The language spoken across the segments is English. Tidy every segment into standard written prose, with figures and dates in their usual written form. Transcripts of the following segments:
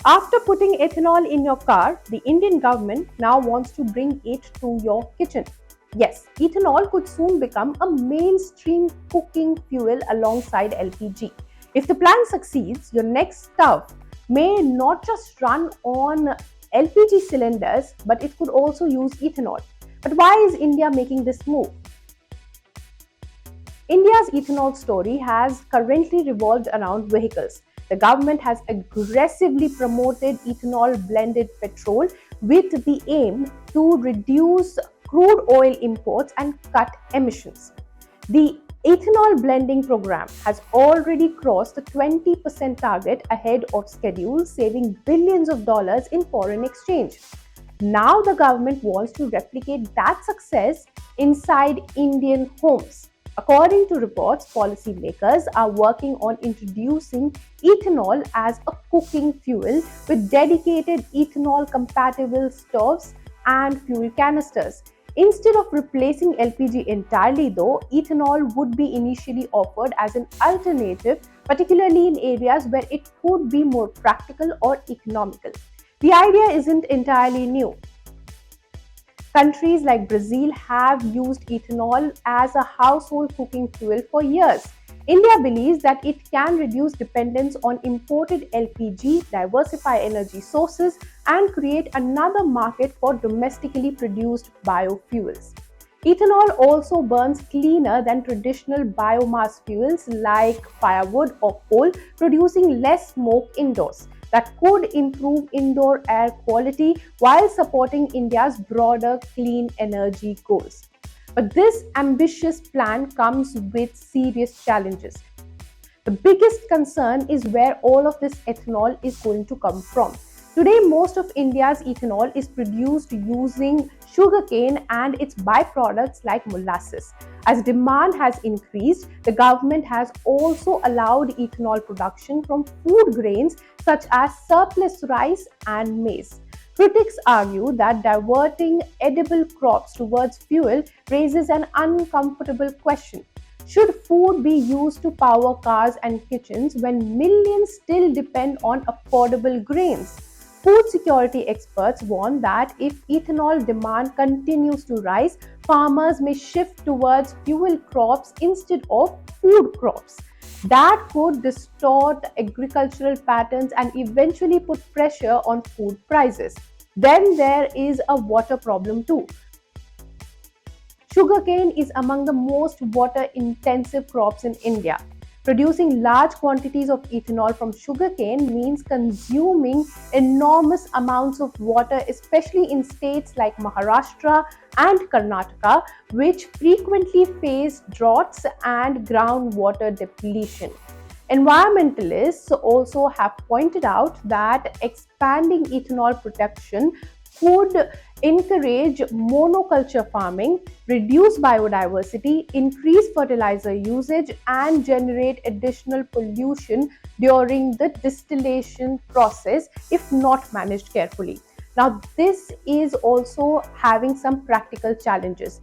After putting ethanol in your car, the Indian government now wants to bring it to your kitchen. Yes, ethanol could soon become a mainstream cooking fuel alongside LPG. If the plan succeeds, your next stove may not just run on LPG cylinders, but it could also use ethanol. But why is India making this move? India's ethanol story has currently revolved around vehicles. The government has aggressively promoted ethanol blended petrol with the aim to reduce crude oil imports and cut emissions. The ethanol blending program has already crossed the 20% target ahead of schedule, saving billions of dollars in foreign exchange. Now the government wants to replicate that success inside Indian homes. According to reports, policymakers are working on introducing ethanol as a cooking fuel with dedicated ethanol compatible stoves and fuel canisters. Instead of replacing LPG entirely, though, ethanol would be initially offered as an alternative, particularly in areas where it could be more practical or economical. The idea isn't entirely new. Countries like Brazil have used ethanol as a household cooking fuel for years. India believes that it can reduce dependence on imported LPG, diversify energy sources, and create another market for domestically produced biofuels. Ethanol also burns cleaner than traditional biomass fuels like firewood or coal, producing less smoke indoors. That could improve indoor air quality while supporting India's broader clean energy goals. But this ambitious plan comes with serious challenges. The biggest concern is where all of this ethanol is going to come from. Today, most of India's ethanol is produced using sugarcane and its byproducts like molasses. As demand has increased, the government has also allowed ethanol production from food grains such as surplus rice and maize. Critics argue that diverting edible crops towards fuel raises an uncomfortable question. Should food be used to power cars and kitchens when millions still depend on affordable grains? Food security experts warn that if ethanol demand continues to rise, farmers may shift towards fuel crops instead of food crops. That could distort agricultural patterns and eventually put pressure on food prices. Then there is a water problem too. Sugarcane is among the most water intensive crops in India. Producing large quantities of ethanol from sugarcane means consuming enormous amounts of water, especially in states like Maharashtra and Karnataka, which frequently face droughts and groundwater depletion. Environmentalists also have pointed out that expanding ethanol production could encourage monoculture farming, reduce biodiversity, increase fertilizer usage, and generate additional pollution during the distillation process if not managed carefully. Now, this is also having some practical challenges.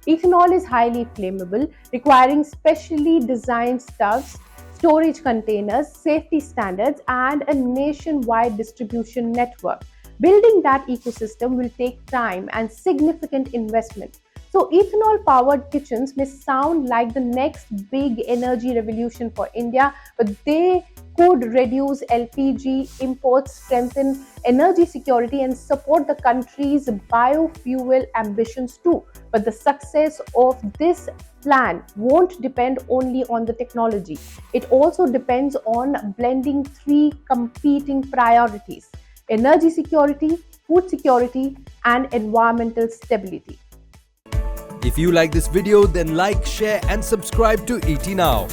Ethanol is highly flammable, requiring specially designed stoves, storage containers, safety standards, and a nationwide distribution network. Building that ecosystem will take time and significant investment. So, ethanol powered kitchens may sound like the next big energy revolution for India, but they could reduce LPG imports, strengthen energy security, and support the country's biofuel ambitions too. But the success of this plan won't depend only on the technology. It also depends on blending three competing priorities: energy security, food security, and environmental stability. If you like this video, then like, share and subscribe to ET Now.